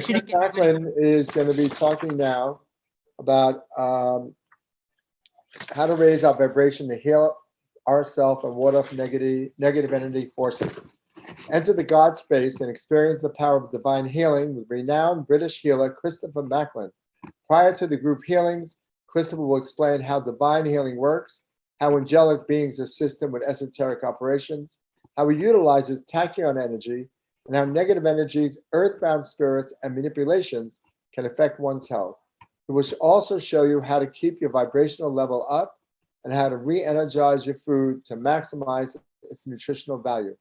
Macklin is going to be talking now about how to raise our vibration to heal ourselves and ward off negative energy forces. Enter the God space and experience the power of divine healing with renowned British healer Christopher Macklin. Prior to the group healings, Christopher will explain how divine healing works, how angelic beings assist him with esoteric operations, how he utilizes tachyon energy, and how negative energies, earthbound spirits, and manipulations can affect one's health. He will also show you how to keep your vibrational level up and how to re-energize your food to maximize its nutritional value.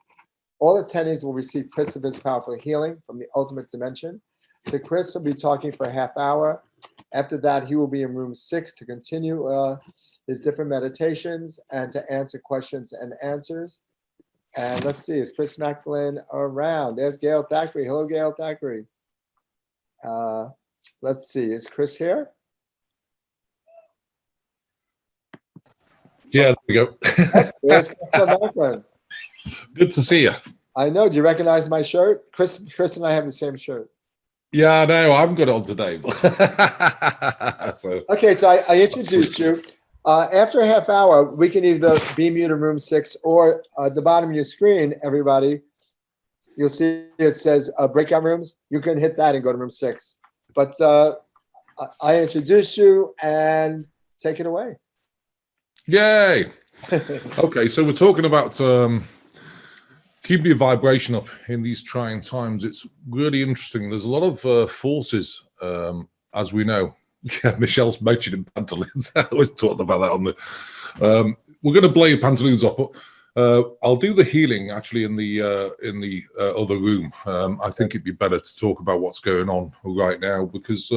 All attendees will receive Christopher's powerful healing from the ultimate dimension. So Chris will be talking for a half hour. After that, he will be in room 6 to continue his different meditations and to answer questions and answers. And let's see, is Chris Macklin around? There's Gail Thackeray. Hello, Gail Thackeray. Let's see, is Chris here? Yeah, there we go. There's Chris Macklin. Good to see you. I know. Do you recognize my shirt? Chris and I have the same shirt. Yeah, no, I haven't got it on today. Okay, so I introduced you. After a half hour, we can either beam you to room 6 or at the bottom of your screen, everybody, you'll see it says breakout rooms. You can hit that and go to room 6. But I introduced you and take it away. Yay. Okay, so we're talking about keeping your vibration up in these trying times. It's really interesting. There's a lot of forces, as we know. Yeah, Michelle's mentioning pantaloons. I always talked about that on the. We're going to blow your pantaloons up. But, I'll do the healing actually in the other room. I think it'd be better to talk about what's going on right now because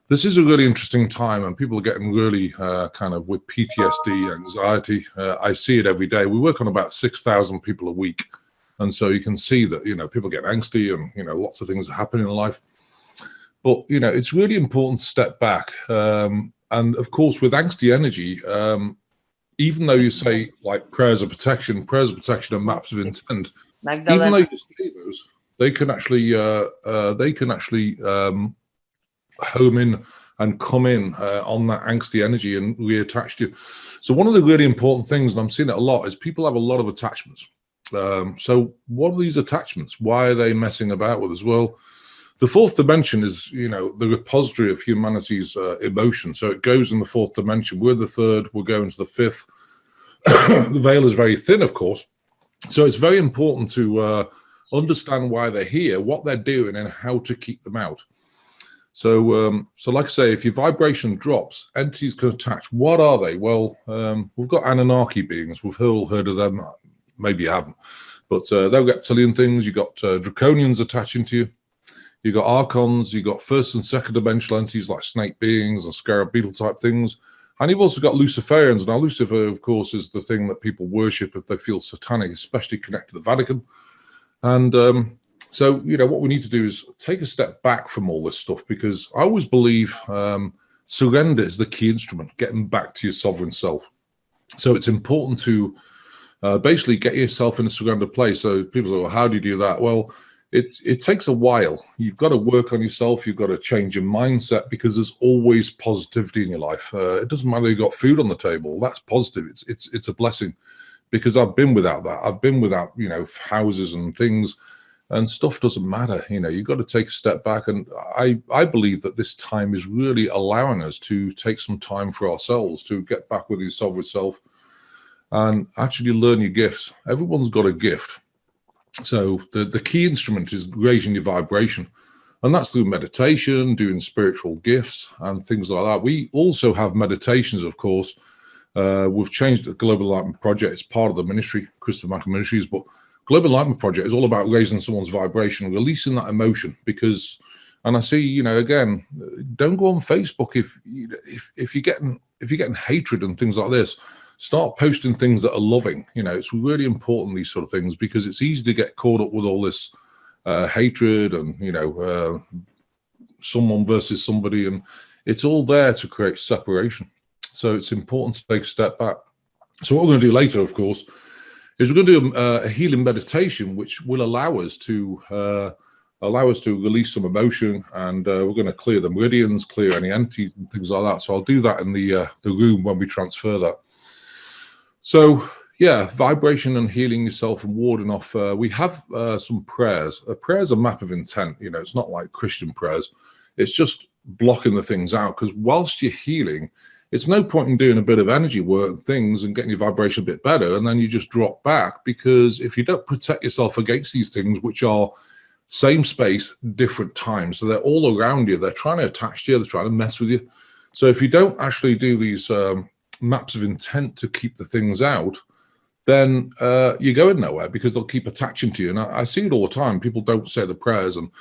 this is a really interesting time and people are getting really kind of with PTSD, anxiety. I see it every day. We work on about 6,000 people a week, and so you can see that people get angsty and lots of things are happening in life. But, it's really important to step back. And of course, with angsty energy, even though you say like prayers of protection are maps of intent, even though you say those, they can actually home in and come in on that angsty energy and reattach to you. So one of the really important things, and I'm seeing it a lot, is people have a lot of attachments. So what are these attachments? Why are they messing about with us? Well, the fourth dimension is, the repository of humanity's emotion. So it goes in the fourth dimension. We're the third. We're going to the fifth. The veil is very thin, of course. So it's very important to understand why they're here, what they're doing, and how to keep them out. So, like I say, if your vibration drops, entities can attach. What are they? Well, we've got Anunnaki beings. We've all heard of them. Maybe you haven't. But they'll reptilian things. You've got draconians attaching to you. You've got archons, you've got first and second dimensional entities like snake beings and scarab beetle type things. And you've also got Luciferians. Now, Lucifer, of course, is the thing that people worship if they feel satanic, especially connected to the Vatican. And so, what we need to do is take a step back from all this stuff because I always believe surrender is the key instrument, getting back to your sovereign self. So it's important to basically get yourself in a surrender place. So people say, well, how do you do that? Well, it takes a while. You've got to work on yourself. You've got to change your mindset because there's always positivity in your life. It doesn't matter if you've got food on the table. That's positive. It's a blessing because I've been without that. I've been without, houses and things and stuff doesn't matter. You've got to take a step back. And I believe that this time is really allowing us to take some time for ourselves to get back with your sovereign self and actually learn your gifts. Everyone's got a gift. So the key instrument is raising your vibration, and that's through meditation, doing spiritual gifts and things like that. We also have meditations, of course. We've changed the Global Enlightenment Project. It's part of the ministry, Christopher Macklin Ministries, but Global Enlightenment Project is all about raising someone's vibration, releasing that emotion because, and I see, again, don't go on Facebook if you're getting hatred and things like this. Start posting things that are loving. It's really important, these sort of things, because it's easy to get caught up with all this hatred and, someone versus somebody. And it's all there to create separation. So it's important to take a step back. So what we're going to do later, of course, is we're going to do a healing meditation, which will allow us to allow us to release some emotion, and we're going to clear the meridians, clear any entities and things like that. So I'll do that in the room when we transfer that. So yeah, vibration and healing yourself and warding off. We have some prayers. A prayer is a map of intent. You know, it's not like Christian prayers. It's just blocking the things out, because whilst you're healing, it's no point in doing a bit of energy work and things and getting your vibration a bit better, and then you just drop back, because if you don't protect yourself against these things, which are same space, different time, so they're all around you, they're trying to attach to you, they're trying to mess with you. So if you don't actually do these maps of intent to keep the things out, then you're going nowhere, because they'll keep attaching to you. And I see it all the time. People don't say the prayers and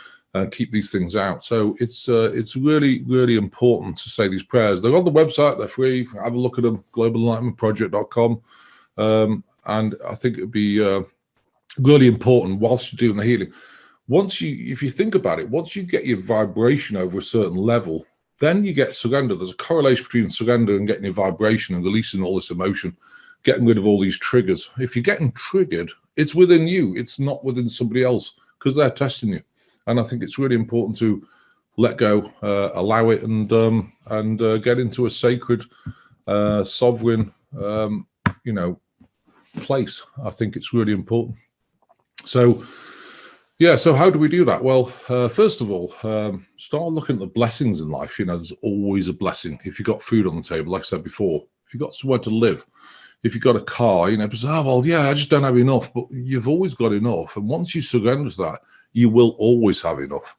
keep these things out. So it's really, really important to say these prayers. They're on the website. They're free. Have a look at them, globalenlightenmentproject.com. And I think it'd be really important whilst you're doing the healing. If you think about it, once you get your vibration over a certain level, then you get surrender. There's a correlation between surrender and getting your vibration and releasing all this emotion, getting rid of all these triggers. If you're getting triggered, it's within you. It's not within somebody else, because they're testing you. And I think it's really important to let go, allow it, and get into a sacred, sovereign, place. I think it's really important. So, yeah. So how do we do that? Well, first of all, start looking at the blessings in life. You know, there's always a blessing. If you've got food on the table, like I said before, if you've got somewhere to live, if you've got a car, you know, people say, oh, well, yeah, I just don't have enough. But you've always got enough. And once you surrender to that, you will always have enough.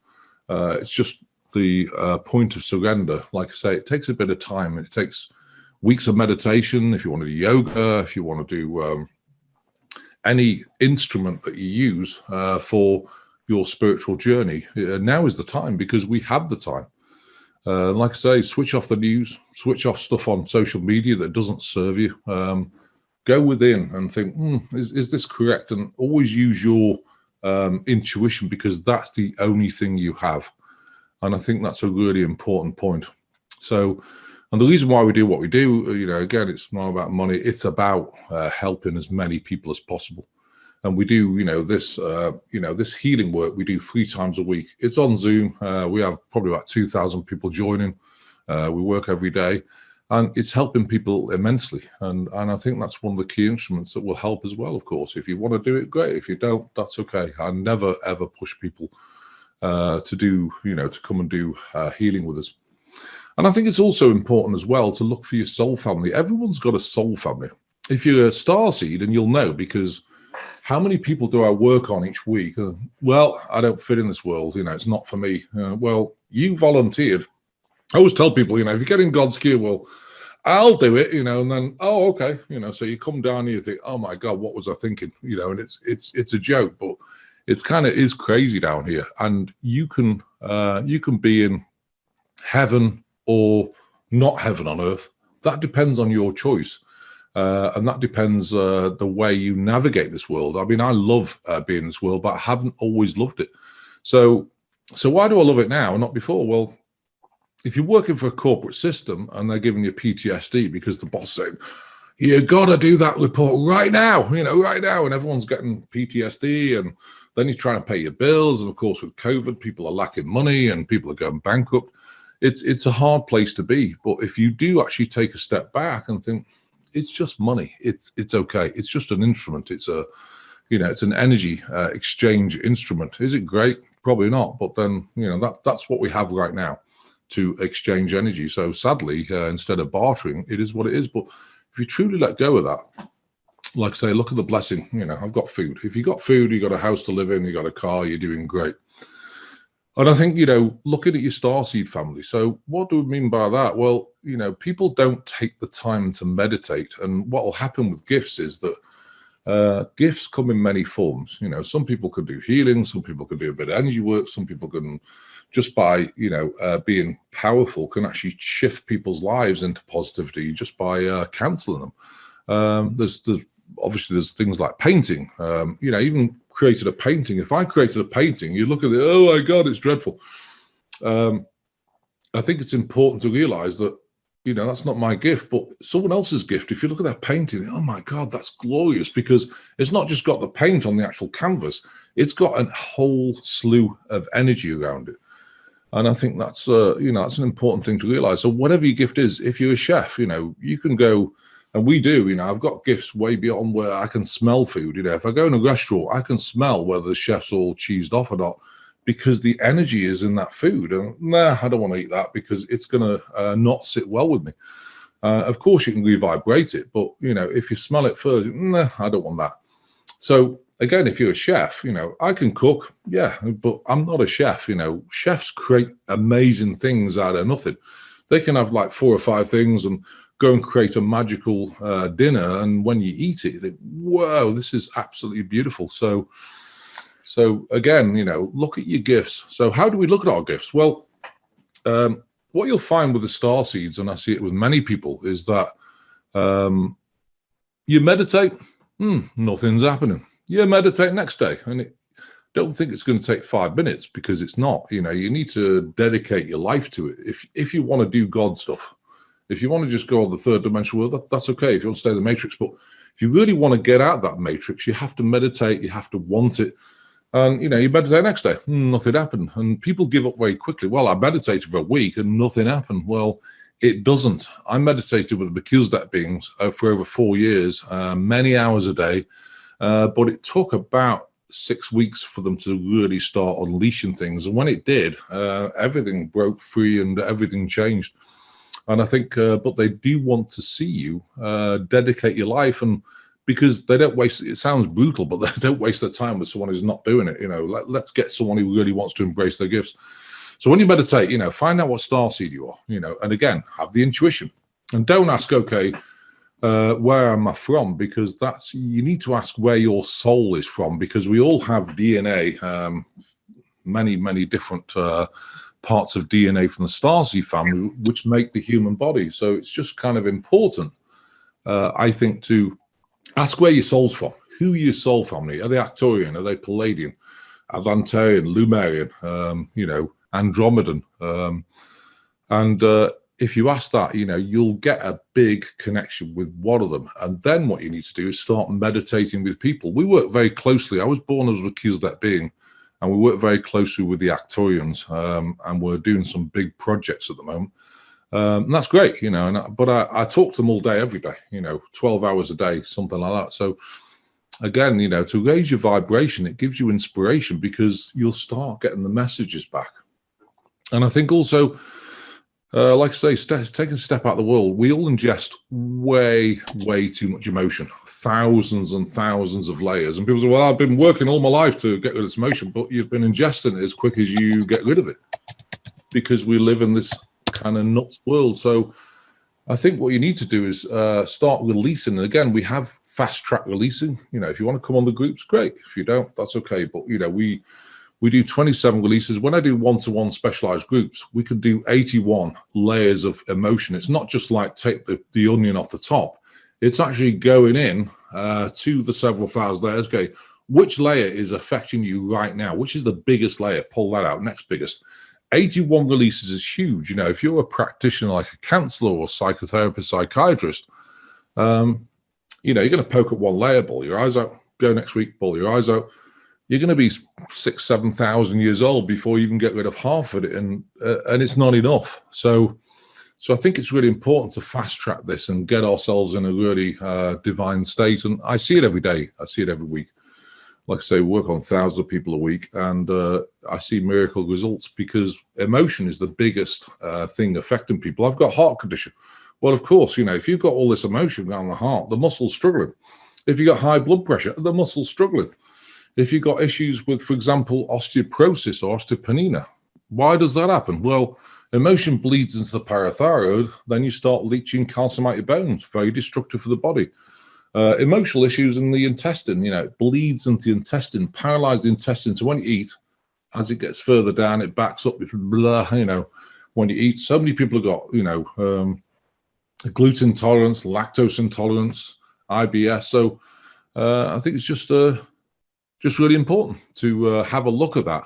It's just the point of surrender. Like I say, it takes a bit of time. It takes weeks of meditation. If you want to do yoga, if you want to do any instrument that you use for your spiritual journey, now is the time, because we have the time. Like I say, switch off the news, switch off stuff on social media that doesn't serve you. Go within and think, is this correct? And always use your intuition, because that's the only thing you have. And I think that's a really important point. So, and the reason why we do what we do, you know, again, it's not about money. It's about helping as many people as possible. And we do, this healing work we do 3 times a week. It's on Zoom. We have probably about 2,000 people joining. We work every day, and it's helping people immensely. And I think that's one of the key instruments that will help as well. Of course, if you want to do it, great. If you don't, that's okay. I never ever push people to come and do healing with us. And I think it's also important as well to look for your soul family. Everyone's got a soul family. If you're a starseed, and you'll know, because how many people do I work on each week? Well, I don't fit in this world. You know, it's not for me. Well, you volunteered. I always tell people, you know, if you get in God's queue, well, I'll do it, you know, and then, oh, okay. You know, so you come down and you think, oh my God, what was I thinking? You know, and it's a joke, but it's kind of is crazy down here. And you can be in heaven or not heaven on earth. That depends on your choice. And that depends the way you navigate this world. I mean, I love being in this world, but I haven't always loved it. So why do I love it now and not before? Well, if you're working for a corporate system and they're giving you PTSD because the boss saying, you got to do that report right now, right now, and everyone's getting PTSD, and then you're trying to pay your bills. And of course, with COVID, people are lacking money and people are going bankrupt. It's a hard place to be. But if you do actually take a step back and think, it's just money. It's okay. It's just an instrument. It's an energy exchange instrument. Is it great? Probably not. But then, that's what we have right now, to exchange energy. So sadly, instead of bartering, it is what it is. But if you truly let go of that, like I say, look at the blessing. I've got food. If you got food, you got a house to live in, you got a car, you're doing great. And I think, looking at your starseed family. So what do we mean by that? Well, people don't take the time to meditate. And what will happen with gifts is that gifts come in many forms. Some people can do healing, some people can do a bit of energy work, some people can, just by, being powerful, can actually shift people's lives into positivity just by counseling them. There's things like painting. Even created a painting. If I created a painting, you look at it, oh my God, it's dreadful. I think it's important to realize that, that's not my gift, but someone else's gift. If you look at that painting, oh my God, that's glorious, because it's not just got the paint on the actual canvas, it's got a whole slew of energy around it. And I think that's, that's an important thing to realize. So whatever your gift is, if you're a chef, you can go, and we do, I've got gifts way beyond where I can smell food. If I go in a restaurant, I can smell whether the chef's all cheesed off or not, because the energy is in that food. And I don't want to eat that because it's going to not sit well with me. Of course, you can revibrate it, but, if you smell it first, I don't want that. So again, if you're a chef, I can cook, yeah, but I'm not a chef. Chefs create amazing things out of nothing. They can have like 4 or 5 things and go and create a magical dinner. And when you eat it, you think, whoa, this is absolutely beautiful. So again, look at your gifts. So how do we look at our gifts? Well, what you'll find with the star seeds, and I see it with many people, is that you meditate, nothing's happening. You meditate next day, and don't think it's going to take 5 minutes, because it's not. You need to dedicate your life to it. If you want to do God stuff, if you want to just go on the third dimensional world, that's okay. If you want to stay in the matrix, but if you really want to get out of that matrix, you have to meditate. You have to want it. And, you meditate next day, nothing happened. And people give up very quickly. Well, I meditated for a week and nothing happened. Well, it doesn't. I meditated with the Melchizedek beings for over 4 years, many hours a day. But it took about 6 weeks for them to really start unleashing things. And when it did, everything broke free and everything changed. And I think, but they do want to see you dedicate your life, and because they don't waste, it sounds brutal, but they don't waste their time with someone who's not doing it. Let's get someone who really wants to embrace their gifts. So when you meditate, find out what starseed you are, and again, have the intuition, and don't ask, okay, where am I from? Because you need to ask where your soul is from, because we all have DNA, many different parts of DNA from the starseed family, which make the human body. So it's just kind of important, I think, to ask where your soul's from. Who are your soul family? Are they Arcturian? Are they Palladian? Atlantarian? Lumerian? Andromedan? And if you ask that, you'll get a big connection with one of them. And then what you need to do is start meditating with people. We work very closely. I was born as a Melchizedek being, and we work very closely with the Arcturians, and we're doing some big projects at the moment. And that's great, but I talk to them all day, every day, 12 hours a day, something like that. So again, to raise your vibration, it gives you inspiration, because you'll start getting the messages back. And I think also, like I say, taking a step out of the world, we all ingest way too much emotion, thousands and thousands of layers. And people say, well, I've been working all my life to get rid of this emotion, but you've been ingesting it as quick as you get rid of it, because we live in this kind of nuts world. So I think what you need to do is start releasing. And again, we have fast track releasing. If you want to come on the groups, great. If you don't, that's okay. But we do 27 releases. When I do one-to-one specialized groups, we can do 81 layers of emotion. It's not just like take the onion off the top. It's actually going in to the several thousand layers. Okay, which layer is affecting you right now? Which is the biggest layer? Pull that out. Next biggest. 81 releases is huge. If you're a practitioner like a counselor or psychotherapist, psychiatrist, you're going to poke at one layer, ball your eyes out, go next week, ball your eyes out. You're going to be 6,000 to 7,000 years old before you even get rid of half of it, and it's not enough. So I think it's really important to fast track this and get ourselves in a really divine state. And I see it every day. I see it every week. Like I say, we work on thousands of people a week, and I see miracle results, because emotion is the biggest thing affecting people. I've got heart condition. Well, of course, if you've got all this emotion around the heart, the muscle's struggling. If you've got high blood pressure, the muscle's struggling. If you've got issues with, for example, osteoporosis or osteopenia, why does that happen? Well, emotion bleeds into the parathyroid, then you start leaching calcium out your bones, very destructive for the body. Emotional issues in the intestine, it bleeds into the intestine, paralyzes the intestine. So when you eat, as it gets further down, it backs up. It's blah, when you eat. So many people have got, gluten intolerance, lactose intolerance, IBS. So I think it's just really important to have a look at that.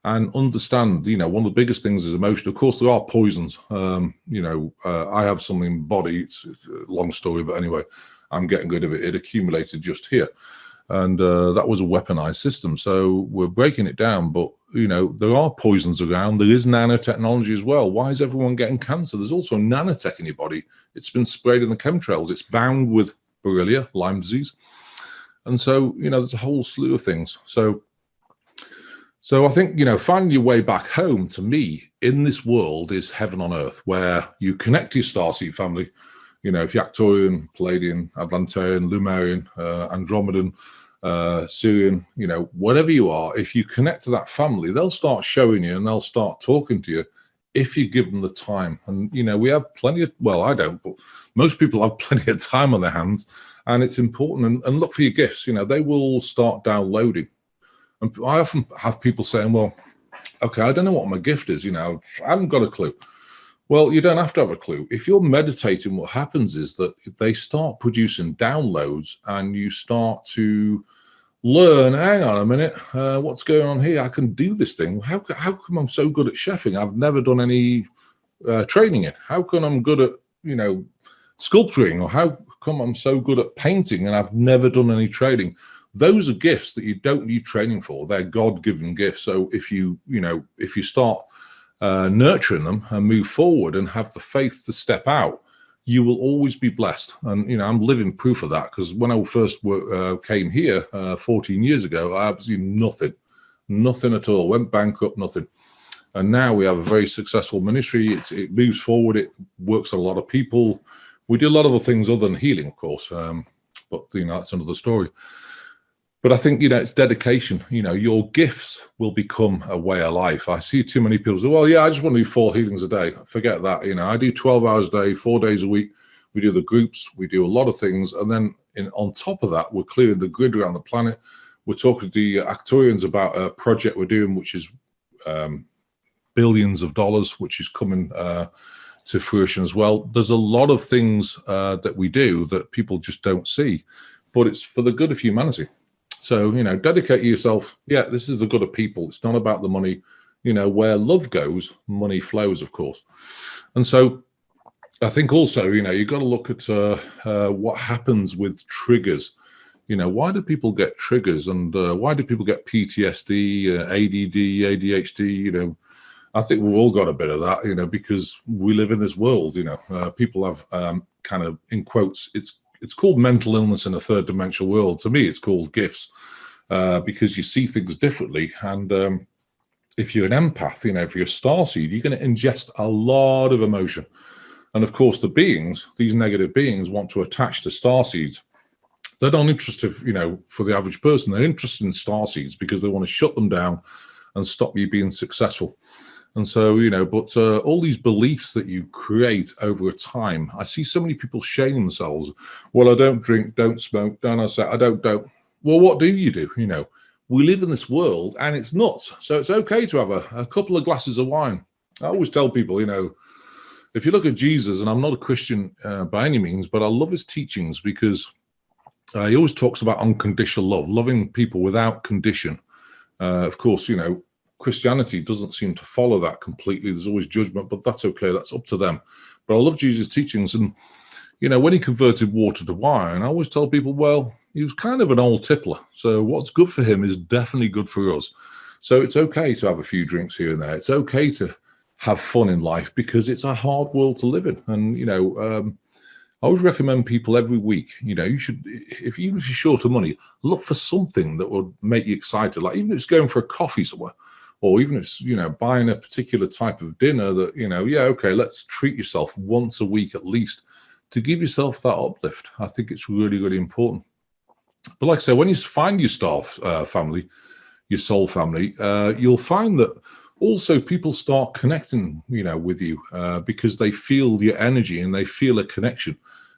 and understand, one of the biggest things is emotion. Of course, there are poisons. I have something in body. It's a long story, but anyway, I'm getting rid of it. It accumulated just here. And that was a weaponized system. So we're breaking it down. But, there are poisons around. There is nanotechnology as well. Why is everyone getting cancer? There's also nanotech in your body. It's been sprayed in the chemtrails. It's bound with Borrelia, Lyme disease. And so, there's a whole slew of things. So I think, finding your way back home, to me, in this world is heaven on earth, where you connect to your starseed family. If you're Arcturian, Palladian, Atlantean, Lumerian, Andromedan, Syrian, whatever you are, if you connect to that family, they'll start showing you and they'll start talking to you if you give them the time. And, we have plenty of, well, I don't, but most people have plenty of time on their hands, and it's important. And look for your gifts. They will start downloading. And I often have people saying, well, okay, I don't know what my gift is. I haven't got a clue. Well, you don't have to have a clue. If you're meditating, what happens is that they start producing downloads and you start to learn, hang on a minute, what's going on here? I can do this thing. How come I'm so good at chefing? I've never done any training in. How come I'm good at, sculpturing? Or how come I'm so good at painting and I've never done any training? Those are gifts that you don't need training for. They're God-given gifts. So if you start nurturing them and move forward and have the faith to step out, you will always be blessed. And I'm living proof of that, because when I first came here 14 years ago, I absolutely nothing at all. Went bankrupt, nothing. And now we have a very successful ministry. It moves forward. It works on a lot of people. We do a lot of other things other than healing, of course, but that's another story. But I think, it's dedication. Your gifts will become a way of life. I see too many people say, well, yeah, I just want to do 4 healings a day. Forget that. I do 12 hours a day, 4 days a week. We do the groups. We do a lot of things. And then on top of that, we're clearing the grid around the planet. We're talking to the Arcturians about a project we're doing, which is billions of dollars, which is coming to fruition as well. There's a lot of things that we do that people just don't see, but it's for the good of humanity. So, dedicate yourself. Yeah, this is the good of people. It's not about the money. Where love goes, money flows, of course. And so I think also, you've got to look at what happens with triggers. Why do people get triggers, and why do people get PTSD, ADD, ADHD? I think we've all got a bit of that, because we live in this world. People have kind of, in quotes, it's called mental illness in a third dimensional world. To me, it's called gifts, because you see things differently. And if you're an empath, if you're a starseed, you're going to ingest a lot of emotion. And of course, the beings, these negative beings, want to attach to starseeds. They're not interested, for the average person. They're interested in starseeds because they want to shut them down and stop you being successful. And so, but all these beliefs that you create over a time, I see so many people shame themselves. Well, I don't drink, don't smoke, don't I say, I don't. Well, what do you do? We live in this world and it's nuts. So it's okay to have a couple of glasses of wine. I always tell people, if you look at Jesus, and I'm not a Christian by any means, but I love his teachings because he always talks about unconditional love, loving people without condition. Of course, Christianity doesn't seem to follow that completely. There's always judgment, but that's okay. That's up to them. But I love Jesus' teachings. And, when he converted water to wine, I always tell people, well, he was kind of an old tippler. So what's good for him is definitely good for us. So it's okay to have a few drinks here and there. It's okay to have fun in life because it's a hard world to live in. And, I always recommend people every week, you should, even if you're short of money, look for something that will make you excited. Like even if it's going for a coffee somewhere, or even if it's, buying a particular type of dinner that, okay, let's treat yourself once a week at least to give yourself that uplift. I think it's really, really important. But like I say, when you find your family, your soul family, you'll find that also people start connecting, with you because they feel your energy and they feel a connection.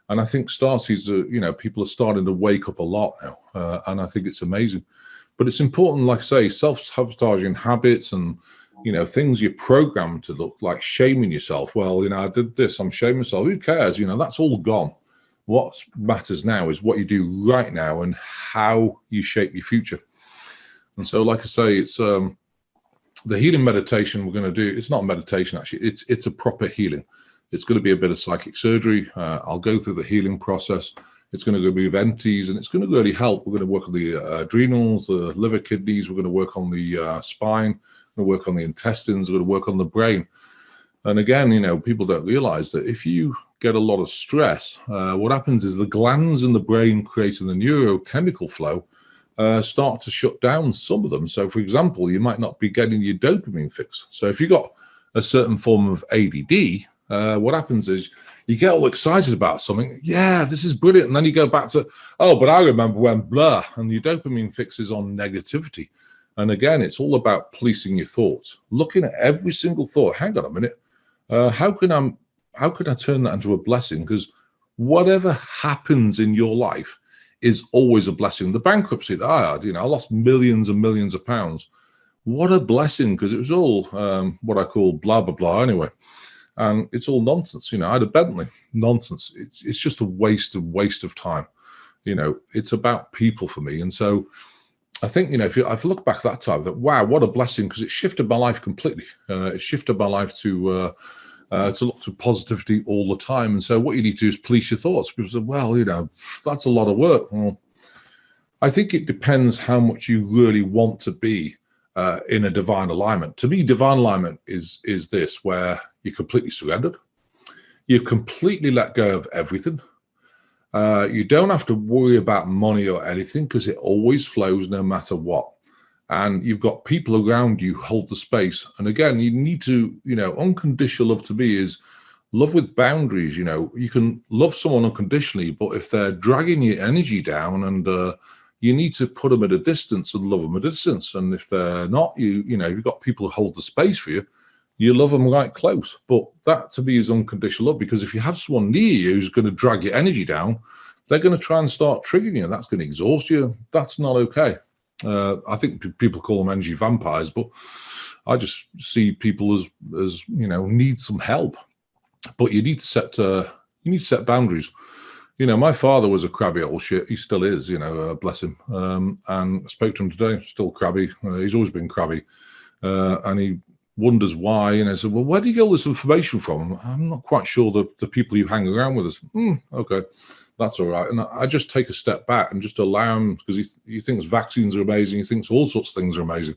And I think starseeds are, people are starting to wake up a lot now. And I think it's amazing. But it's important, like I say, self-sabotaging habits and, things you're programmed to look like, shaming yourself. Well, I did this, I'm shaming myself. Who cares? That's all gone. What matters now is what you do right now and how you shape your future. And so, like I say, it's the healing meditation we're going to do, it's not meditation actually, it's a proper healing. It's going to be a bit of psychic surgery. I'll go through the healing process. It's going to go move entities, and it's going to really help. We're going to work on the adrenals, the liver, kidneys. We're going to work on the spine. We're going to work on the intestines. We're going to work on the brain. And again, people don't realize that if you get a lot of stress, what happens is the glands in the brain creating the neurochemical flow start to shut down some of them. So, for example, you might not be getting your dopamine fix. So if you've got a certain form of ADD, what happens is you get all excited about something. Yeah, this is brilliant. And then you go back to, oh, but I remember when blah, and your dopamine fixes on negativity. And again, it's all about policing your thoughts, looking at every single thought. Hang on a minute. How can I turn that into a blessing? Because whatever happens in your life is always a blessing. The bankruptcy that I had, I lost millions and millions of pounds. What a blessing, because it was all what I call blah, blah, blah anyway. And it's all nonsense. I had a Bentley. Nonsense. It's just a waste of time. It's about people for me. And so I think, if I look back at that time, that, wow, what a blessing, because it shifted my life completely. It shifted my life to look to positivity all the time. And so what you need to do is police your thoughts. People say, well, that's a lot of work. Well, I think it depends how much you really want to be in a divine alignment. To me, divine alignment is this, where you're completely surrendered. You completely let go of everything. You don't have to worry about money or anything, because it always flows no matter what. And you've got people around you who hold the space. And again, you need to, unconditional love to me is love with boundaries. You can love someone unconditionally, but if they're dragging your energy down, and you need to put them at a distance and love them at a distance. And if they're not, you've got people who hold the space for you, you love them right close. But that to me is unconditional love, because if you have someone near you who's going to drag your energy down, they're going to try and start triggering you. That's going to exhaust you. That's not okay. I think people call them energy vampires, but I just see people as need some help. But you need to set boundaries. My father was a crabby old shit. He still is, bless him. And I spoke to him today, still crabby. He's always been crabby. And he wonders why. And I said, well, where do you get all this information from? I'm not quite sure the people you hang around with us. Okay, that's all right. And I just take a step back and just allow him, because he thinks vaccines are amazing. He thinks all sorts of things are amazing.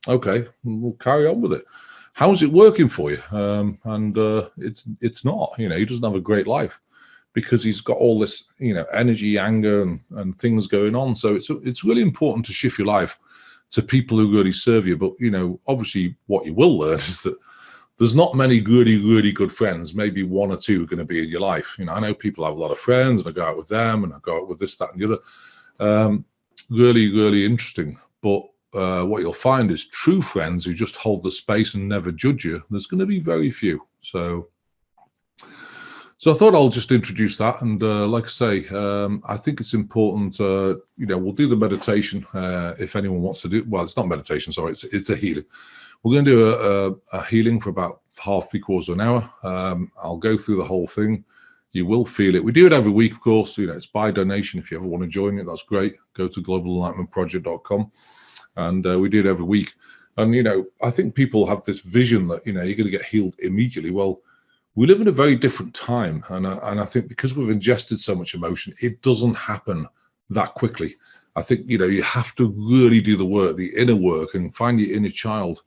Okay, we'll carry on with it. How's it working for you? And it's not, he doesn't have a great life, because he's got all this, energy, anger, and things going on. So it's really important to shift your life to people who really serve you. But, obviously what you will learn is that there's not many really, really good friends. Maybe one or two are going to be in your life. I know people have a lot of friends, and I go out with them, and I go out with this, that, and the other. Really, really interesting. But what you'll find is true friends who just hold the space and never judge you. There's going to be very few. So I thought I'll just introduce that. And like I say, I think it's important, we'll do the meditation if anyone wants to do. Well, it's not meditation, sorry, it's a healing. We're going to do a healing for about half, 3/4 of an hour. I'll go through the whole thing. You will feel it. We do it every week, of course. It's by donation. If you ever want to join it, that's great. Go to globalenlightenmentproject.com. And we do it every week. And, I think people have this vision that, you're going to get healed immediately. Well, we live in a very different time. And I think because we've ingested so much emotion, it doesn't happen that quickly. I think, you have to really do the work, the inner work, and find your inner child.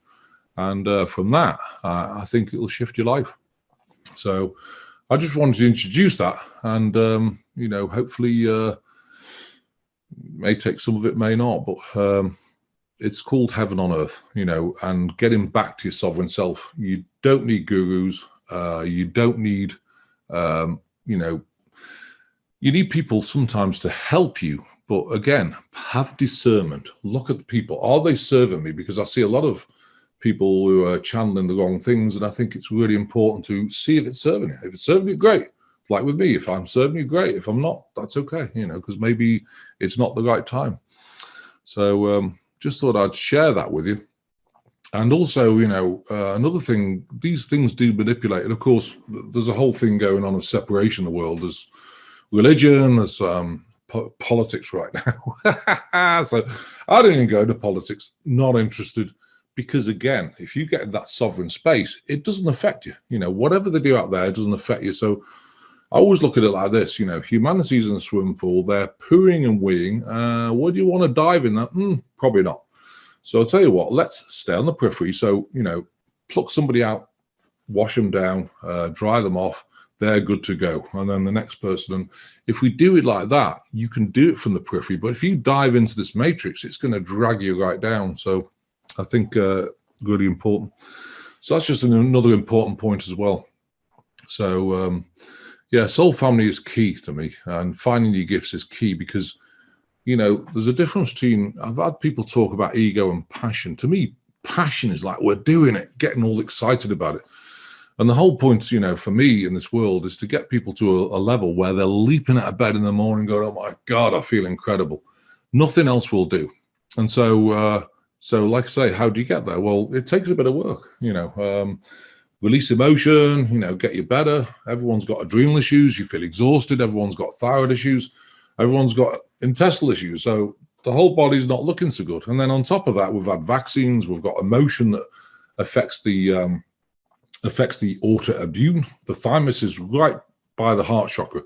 And from that, I think it'll shift your life. So I just wanted to introduce that. And, hopefully may take some of it, may not. But it's called Heaven on Earth, and getting back to your sovereign self. You don't need gurus. You don't need, you need people sometimes to help you. But again, have discernment. Look at the people. Are they serving me? Because I see a lot of people who are channeling the wrong things. And I think it's really important to see if it's serving you. If it's serving you, great. Like with me, if I'm serving you, great. If I'm not, that's okay, because maybe it's not the right time. So just thought I'd share that with you. And also, another thing, these things do manipulate. And of course, there's a whole thing going on of separation in the world. There's religion, there's politics right now. So I don't even go into politics, not interested. because again, if you get in that sovereign space, it doesn't affect you. You know, whatever they do out there, it doesn't affect you. So I always look at it like this, you know, humanity's in a swimming pool, they're pooing and weeing. Would you want to dive in that? Probably not. So I'll tell you what, let's stay on the periphery. So, you know, pluck somebody out, wash them down, dry them off, they're good to go. And then the next person, and if we do it like that, you can do it from the periphery. But if you dive into this matrix, it's going to drag you right down. So I think really important. So that's just another important point as well. So yeah, soul family is key to me, and finding your gifts is key because, you know, there's a difference between, I've had people talk about ego and passion. To me, passion is like we're doing it, getting all excited about it. And the whole point, you know, for me in this world is to get people to a level where they're leaping out of bed in the morning going, oh my God, I feel incredible. Nothing else will do. And so, like I say, how do you get there? Well, it takes a bit of work, you know, release emotion, you know, get you better. Everyone's got adrenal issues. You feel exhausted. Everyone's got thyroid issues. Everyone's got intestinal issues. So the whole body's not looking so good. And then on top of that, we've had vaccines. We've got emotion that affects the autoimmune. The thymus is right by the heart chakra.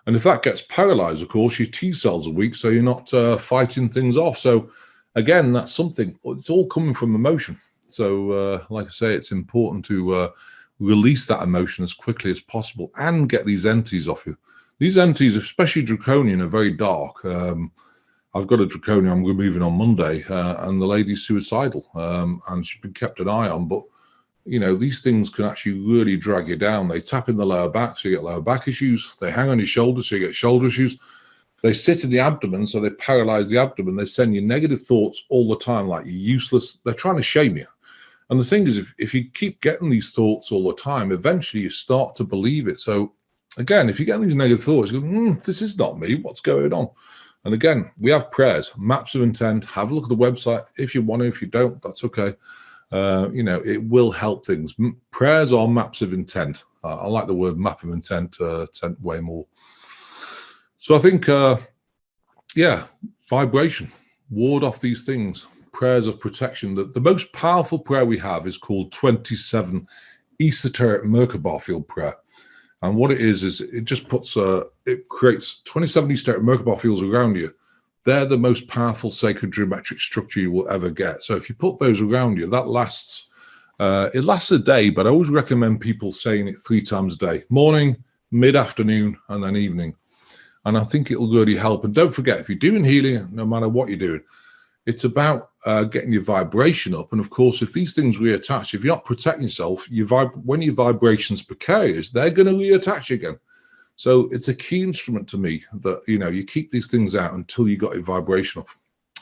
And if that gets paralyzed, of course, your T cells are weak, so you're not fighting things off. So again, that's something, it's all coming from emotion. So like I say, it's important to release that emotion as quickly as possible and get these entities off you. These entities, especially draconian, are very dark. I've got a draconian I'm removing on Monday, and the lady's suicidal, and she's been kept an eye on. But, you know, these things can actually really drag you down. They tap in the lower back, so you get lower back issues. They hang on your shoulders, so you get shoulder issues. They sit in the abdomen, so they paralyze the abdomen. They send you negative thoughts all the time, like you're useless. They're trying to shame you. And the thing is, if you keep getting these thoughts all the time, eventually you start to believe it. So again, if you're getting these negative thoughts, you go, this is not me. What's going on? And again, we have prayers, maps of intent. Have a look at the website if you want to. If you don't, that's okay. You know, it will help things. Prayers are maps of intent. I like the word map of intent way more. So I think, yeah, vibration, ward off these things, prayers of protection. The most powerful prayer we have is called 27 esoteric Merkaba field prayer. And what it is it just puts, it creates 27 esoteric Merkaba fields around you. They're the most powerful sacred geometric structure you will ever get. So if you put those around you, that lasts, it lasts a day, but I always recommend people saying it 3 times a day, morning, mid-afternoon, and then evening. And I think it'll really help. And don't forget, if you're doing healing, no matter what you're doing, it's about getting your vibration up. And of course, if these things reattach, if you're not protecting yourself, when your vibration's precarious, they're going to reattach again. So it's a key instrument to me that, you know, you keep these things out until you got your vibration up.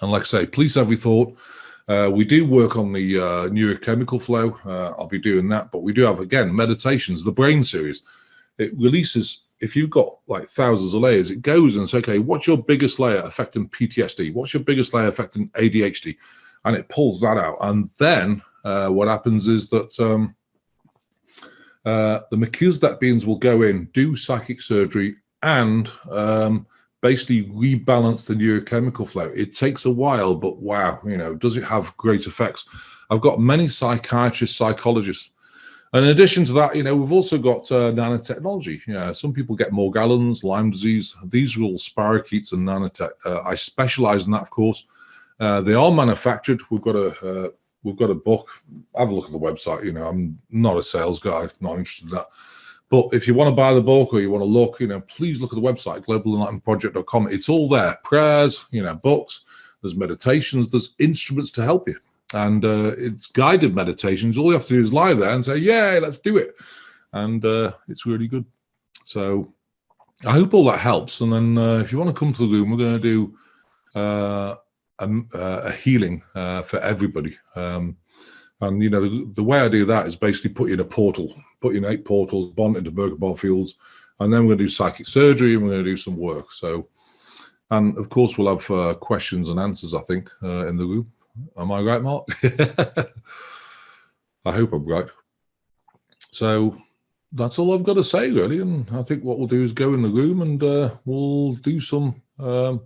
And like I say, police every thought. We do work on the neurochemical flow. I'll be doing that. But we do have, again, meditations, the brain series. It releases, if you've got like thousands of layers, it goes and says, okay, what's your biggest layer affecting PTSD? What's your biggest layer affecting ADHD? And it pulls that out. And then what happens is that the Melchizedek beings will go in, do psychic surgery, and basically rebalance the neurochemical flow. It takes a while, but wow, you know, does it have great effects? I've got many psychiatrists, psychologists. And in addition to that, you know, we've also got nanotechnology. You know, some people get Morgellons, Lyme disease. These are all spirochetes and nanotech. I specialize in that, of course. They are manufactured. We've got a book. Have a look at the website. You know, I'm not a sales guy, not interested in that. But if you want to buy the book or you want to look, you know, please look at the website, globalenlightenmentproject.com. It's all there. Prayers, you know, books, there's meditations, there's instruments to help you. And it's guided meditations. All you have to do is lie there and say, yeah, let's do it. And it's really good. So I hope all that helps. And then if you want to come to the room, we're going to do a healing for everybody. And, you know, the way I do that is basically put you in a portal, put you in 8 portals, bond into Merkaba fields, and then we're going to do psychic surgery and we're going to do some work. So, and of course, we'll have questions and answers, I think, in the room. Am I right, Mark? I hope I'm right. So that's all I've got to say, really. And I think what we'll do is go in the room and we'll do some work.